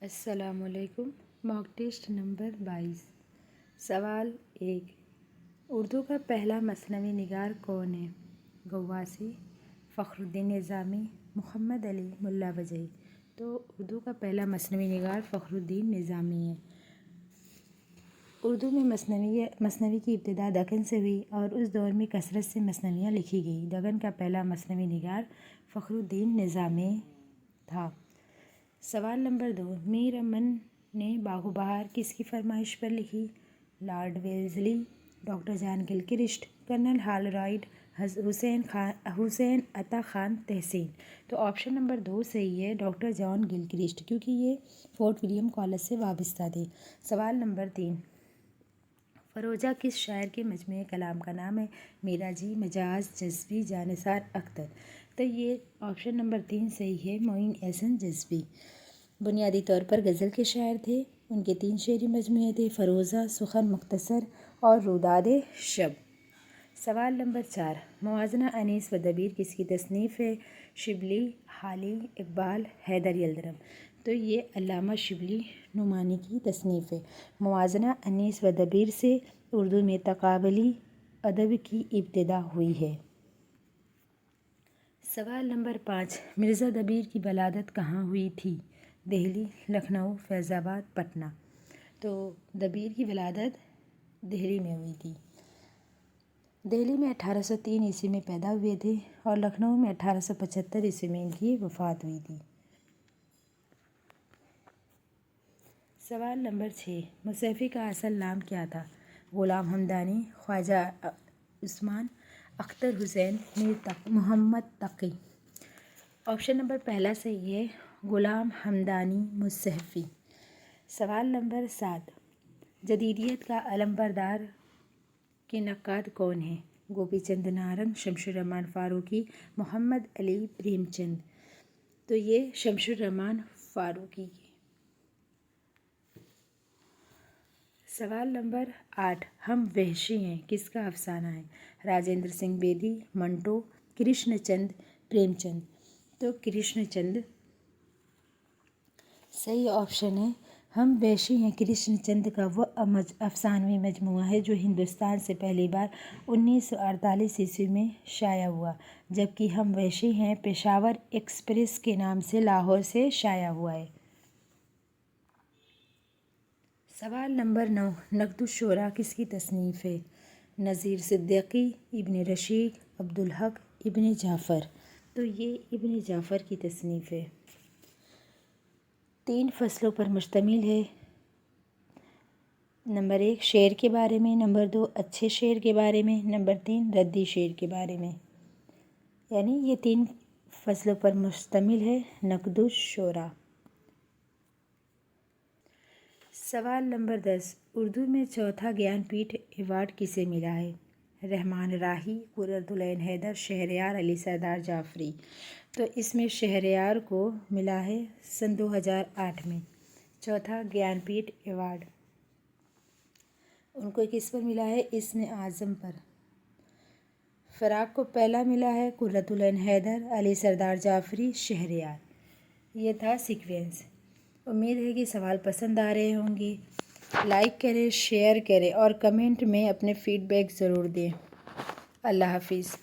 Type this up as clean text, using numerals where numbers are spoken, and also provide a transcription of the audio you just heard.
السلام علیکم۔ موک test number 22۔ سوال 1، اردو کا پہلا مثنوی نگار کون ہے؟ غواصی، فخر الدین نظامی، محمد علی، ملا وجہی۔ تو اردو کا پہلا مثنوی نگار فخر الدین نظامی ہے۔ اردو میں مثنوی کی ابتدا دکن سے ہوئی اور اس دور میں کثرت سے مثنویاں لکھی گئی۔ دکن کا پہلا مثنوی نگار فخر الدین نظامی تھا۔ سوال نمبر 2، میر امن نے باغ و بہار کس کی فرمائش پر لکھی؟ لارڈ ویلزلی، ڈاکٹر جان گلکرسٹ، کرنل ہالرائڈ، حسین عطا خان تحسین۔ تو آپشن نمبر 2 صحیح ہے، ڈاکٹر جان گلکرسٹ، کیونکہ یہ فورٹ ولیم کالج سے وابستہ تھے۔ سوال نمبر 3، فروزہ کس شاعر کے مجموعہ کلام کا نام ہے؟ میرا جی، مجاز، جزوی، جانثار، اختر۔ تو یہ آپشن نمبر 3 صحیح ہے، معین احسن جزوی۔ بنیادی طور پر غزل کے شاعر تھے۔ ان کے 3 شعری مجموعے تھے، فروزہ، سخن مختصر اور روداد شب۔ سوال نمبر 4، موازنہ انیس و دبیر کس کی تصنیف ہے؟ شبلی، حالی، اقبال، حیدر یلدرم۔ تو یہ علامہ شبلی نعمانی کی تصنیف ہے۔ موازنہ انیس و دبیر سے اردو میں تقابلی ادب کی ابتدا ہوئی ہے۔ سوال نمبر 5، مرزا دبیر کی ولادت کہاں ہوئی تھی؟ دہلی، لکھنؤ، فیض آباد، پٹنہ۔ تو دبیر کی ولادت دہلی میں ہوئی تھی۔ دہلی میں 1803 عیسوی میں پیدا ہوئے تھے اور لکھنؤ میں 1875 عیسوی میں ان کی وفات ہوئی تھی۔ سوال نمبر 6، مصحفی کا اصل نام کیا تھا؟ غلام حمدانی، خواجہ عثمان، اختر حسین، میر محمد تقی۔ آپشن نمبر پہلا صحیح ہے، غلام حمدانی مصحفی۔ سوال نمبر 7، جدیدیت کا علم بردار کے نقاد کون ہیں؟ گوپی چند نارنگ، شمس الرحمن فاروقی، محمد علی پریم چند۔ تو یہ شمس الرحمن فاروقی کی۔ سوال نمبر 8، ہم وحشی ہیں کس کا افسانہ ہے؟ راجندر سنگھ بیدی، منٹو، کرشن چند، پریم چند۔ تو کرشن چند صحیح آپشن ہے۔ ہم وحشی ہیں کرشن چند کا وہ افسانوی مجموعہ ہے جو ہندوستان سے پہلی بار 1948 عیسوی میں شائع ہوا، جبکہ ہم وحشی ہیں پشاور ایکسپریس کے نام سے لاہور سے شائع ہوا ہے۔ سوال نمبر 9، نقد الشعراء کس کی تصنیف ہے؟ نذیر صدیقی، ابن رشید، عبدالحق، ابن جعفر۔ تو یہ ابن جعفر کی تصنیف ہے۔ 3 فصلوں پر مشتمل ہے۔ نمبر 1 شعر کے بارے میں، نمبر 2 اچھے شعر کے بارے میں، نمبر 3 ردی شعر کے بارے میں۔ یعنی یہ 3 فصلوں پر مشتمل ہے نقد الشعراء۔ سوال نمبر 10، اردو میں چوتھا گیان پیٹھ ایوارڈ کسے ملا ہے؟ رحمان راہی، قرۃ العین حیدر، شہریار علی سردار جعفری۔ تو اس میں شہریار کو ملا ہے سن 2008 میں چوتھا گیان پیٹھ ایوارڈ۔ ان کو کس پر ملا ہے؟ اسم اعظم پر۔ فراق کو پہلا ملا ہے قرۃ العین حیدر، علی سردار جعفری، شہریار۔ یہ تھا سیکوینس۔ امید ہے کہ سوال پسند آ رہے ہوں گے۔ لائک کریں، شیئر کریں اور کمنٹ میں اپنے فیڈ بیک ضرور دیں۔ اللہ حافظ۔